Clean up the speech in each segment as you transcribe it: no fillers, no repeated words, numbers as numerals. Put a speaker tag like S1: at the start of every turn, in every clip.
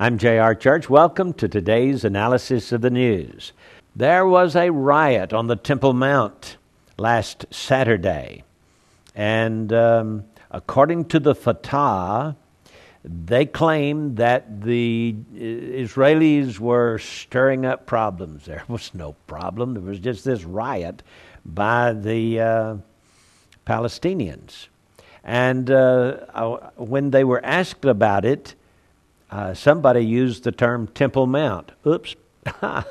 S1: I'm J.R. Church. Welcome to today's analysis of the news. There was a riot on the Temple Mount last Saturday, and according to the Fatah, they claim that the Israelis were stirring up problems. There was no problem. There was just this riot by the Palestinians. And when they were asked about it, somebody used the term Temple Mount. Oops. Not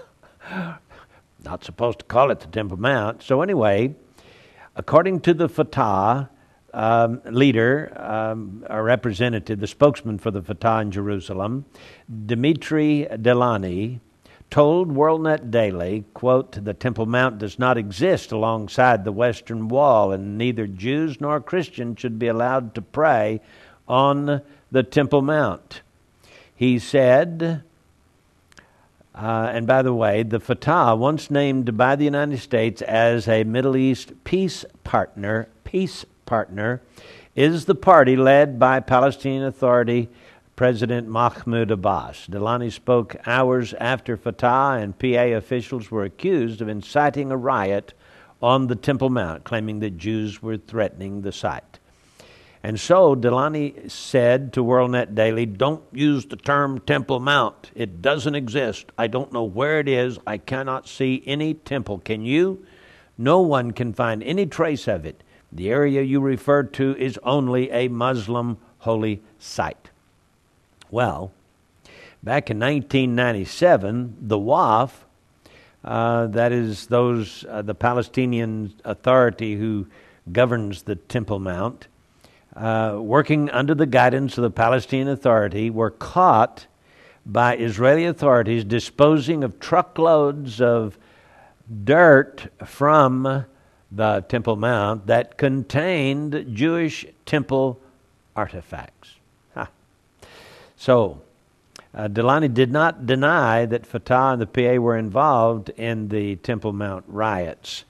S1: supposed to call it the Temple Mount. So anyway, according to the Fatah leader, a representative, the spokesman for the Fatah in Jerusalem, Dimitri Delani, told WorldNet Daily, quote, "The Temple Mount does not exist alongside the Western Wall, and neither Jews nor Christians should be allowed to pray on the Temple Mount." He said, and by the way, the Fatah, once named by the United States as a Middle East peace partner, is the party led by Palestinian Authority President Mahmoud Abbas. Delani spoke hours after Fatah and PA officials were accused of inciting a riot on the Temple Mount, claiming that Jews were threatening the site. And so Delani said to WorldNet Daily, "Don't use the term Temple Mount. It doesn't exist. I don't know where it is. I cannot see any temple. Can you? No one can find any trace of it. The area you refer to is only a Muslim holy site." Well, back in 1997, the Waqf, that is the Palestinian Authority who governs the Temple Mount, working under the guidance of the Palestinian Authority, were caught by Israeli authorities disposing of truckloads of dirt from the Temple Mount that contained Jewish temple artifacts. So, Delani did not deny that Fatah and the PA were involved in the Temple Mount riots,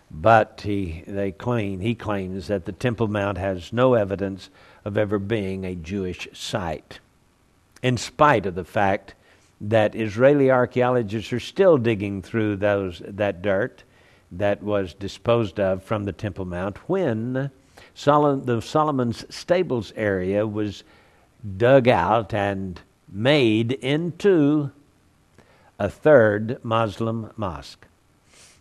S1: but he claims that the Temple Mount has no evidence of ever being a Jewish site, in spite of the fact that Israeli archaeologists are still digging through that dirt that was disposed of from the Temple Mount when the Solomon's Stables area was dug out and made into a third Muslim mosque.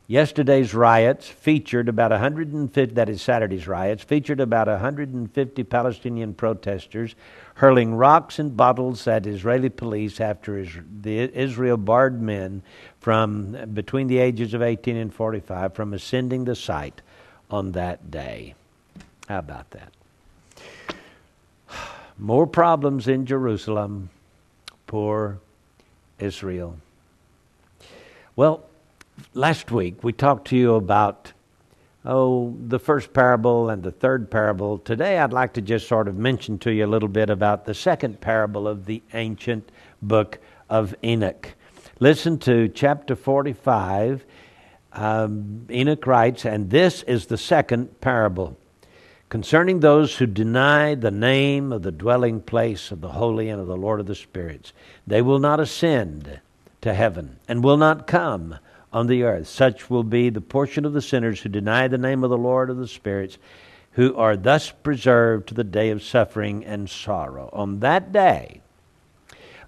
S1: Yesterday's riots featured about 150, that is Saturday's riots, featured about 150 Palestinian protesters hurling rocks and bottles at Israeli police after Israel barred men from between the ages of 18 and 45 from ascending the site on that day. How about that? More problems in Jerusalem. Poor Israel. Well, last week we talked to you about the first parable and the third parable. Today I'd like to just sort of mention to you a little bit about the second parable of the ancient book of Enoch. Listen to chapter 45. Enoch writes, "And this is the second parable. Concerning those who deny the name of the dwelling place of the holy and of the Lord of the spirits, they will not ascend to heaven and will not come on the earth. Such will be the portion of the sinners who deny the name of the Lord of the spirits, who are thus preserved to the day of suffering and sorrow. On that day,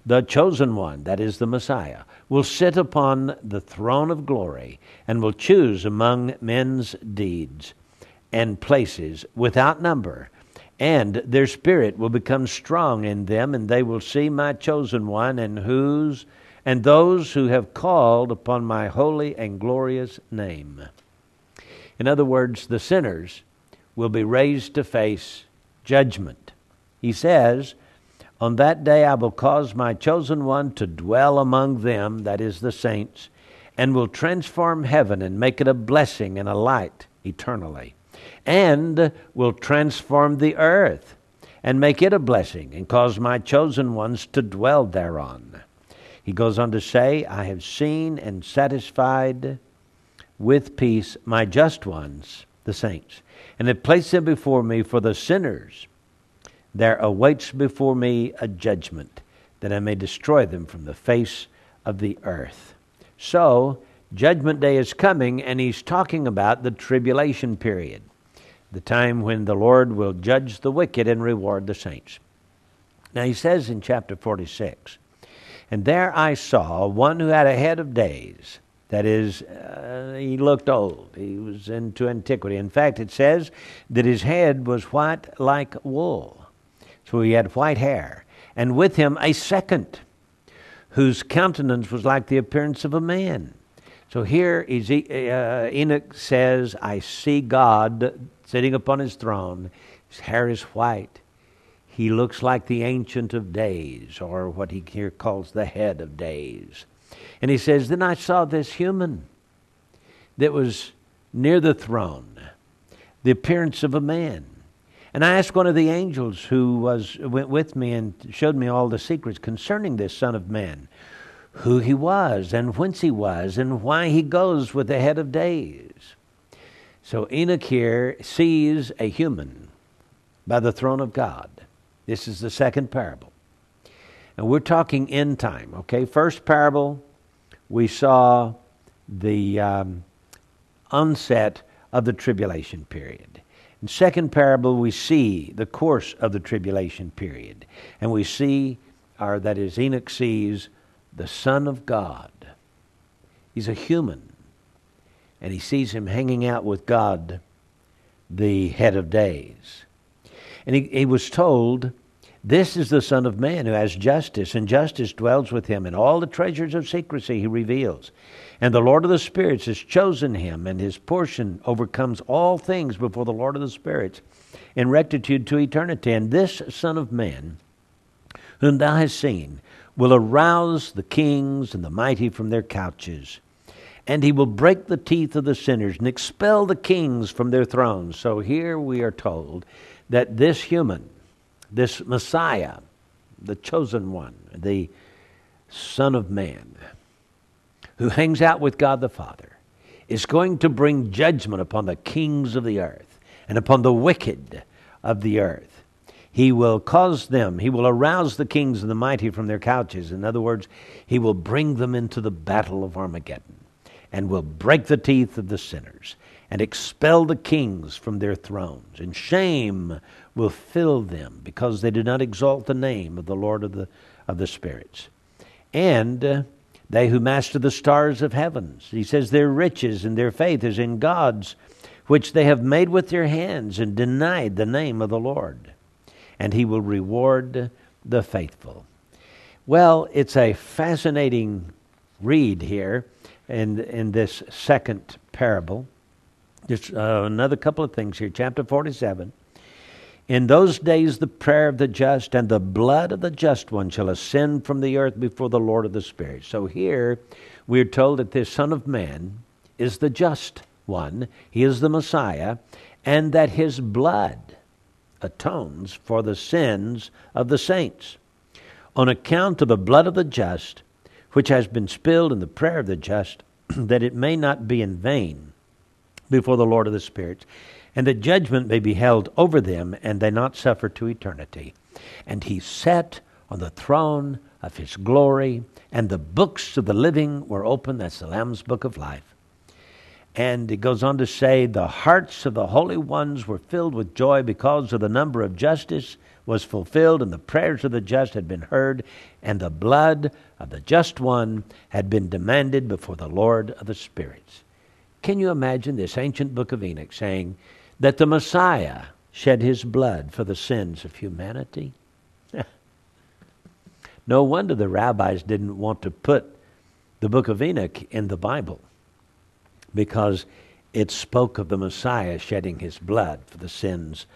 S1: the chosen one, that is the Messiah, will sit upon the throne of glory and will choose among men's deeds and places without number, and their spirit will become strong in them, and they will see my chosen one and those who have called upon my holy and glorious name." In other words, the sinners will be raised to face judgment. He says, "On that day I will cause my chosen one to dwell among them," that is the saints, "and will transform heaven and make it a blessing and a light eternally, and will transform the earth and make it a blessing and cause my chosen ones to dwell thereon." He goes on to say, "I have seen and satisfied with peace my just ones, the saints, and have placed them before me. For the sinners there awaits before me a judgment that I may destroy them from the face of the earth. So, Judgment Day is coming, and he's talking about the tribulation period, the time when the Lord will judge the wicked and reward the saints. Now he says in chapter 46, "And there I saw one who had a head of days." That is, he looked old. He was into antiquity. In fact, it says that his head was white like wool. So he had white hair. And with him a second, whose countenance was like the appearance of a man. So here Enoch says, I see God sitting upon his throne. His hair is white. He looks like the Ancient of Days, or what he here calls the Head of Days. And he says, then I saw this human that was near the throne, the appearance of a man. And I asked one of the angels who went with me and showed me all the secrets concerning this Son of Man, who he was and whence he was and why he goes with the Head of Days. So Enoch here sees a human by the throne of God. This is the second parable. And we're talking end time, okay? First parable, we saw the onset of the tribulation period. In second parable, we see the course of the tribulation period. And we see, or that is, Enoch sees the Son of God. He's a human. And he sees him hanging out with God, the Head of Days. And he was told, this is the Son of Man who has justice, and justice dwells with him, and all the treasures of secrecy he reveals. And the Lord of the Spirits has chosen him, and his portion overcomes all things before the Lord of the Spirits in rectitude to eternity. And this Son of Man, whom thou hast seen, will arouse the kings and the mighty from their couches. And he will break the teeth of the sinners and expel the kings from their thrones. So here we are told that this human, this Messiah, the chosen one, the Son of Man, who hangs out with God the Father, is going to bring judgment upon the kings of the earth and upon the wicked of the earth. He will cause them, he will arouse the kings and the mighty from their couches. In other words, he will bring them into the battle of Armageddon and will break the teeth of the sinners and expel the kings from their thrones. And shame will fill them because they do not exalt the name of the Lord of the spirits. And they who master the stars of heavens, he says, their riches and their faith is in gods, which they have made with their hands and denied the name of the Lord. And he will reward the faithful. Well, it's a fascinating read here in this second parable. Just another couple of things here. Chapter 47. In those days the prayer of the just and the blood of the just one shall ascend from the earth before the Lord of the Spirits. So here we're told that this Son of Man is the just one. He is the Messiah. And that his blood atones for the sins of the saints. On account of the blood of the just, which has been spilled in the prayer of the just, that it may not be in vain before the Lord of the Spirits, and that judgment may be held over them, and they not suffer to eternity. And he sat on the throne of his glory, and the books of the living were opened. That's the Lamb's Book of Life. And it goes on to say, the hearts of the holy ones were filled with joy because of the number of justice was fulfilled, and the prayers of the just had been heard, and the blood of the just one had been demanded before the Lord of the Spirits. Can you imagine this ancient book of Enoch saying that the Messiah shed his blood for the sins of humanity? No wonder the rabbis didn't want to put the book of Enoch in the Bible, because it spoke of the Messiah shedding his blood for the sins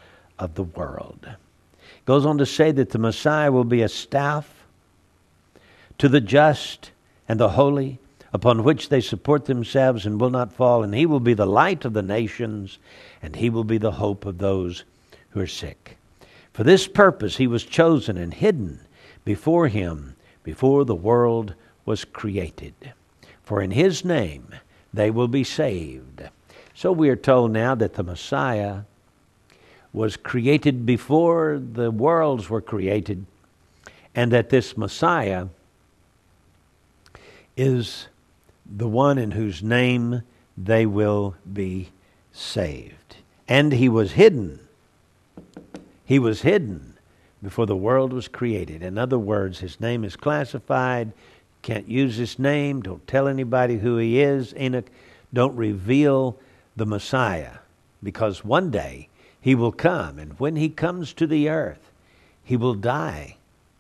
S1: of the world. It goes on to say that the Messiah will be a staff to the just and the holy, upon which they support themselves and will not fall. And he will be the light of the nations, and he will be the hope of those who are sick. For this purpose he was chosen and hidden before him, before the world was created. For in his name they will be saved. So we are told now that the Messiah was created before the worlds were created, and that this Messiah is the one in whose name they will be saved. And he was hidden. He was hidden before the world was created. In other words, his name is classified. Can't use his name. Don't tell anybody who he is. Enoch, don't reveal the Messiah, because one day he will come, and when he comes to the earth, he will die.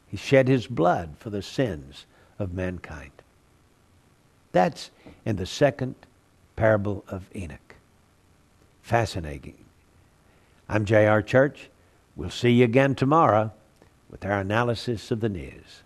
S1: He shed his blood for the sins of mankind. That's in the second parable of Enoch. Fascinating. I'm J.R. Church. We'll see you again tomorrow with our analysis of the news.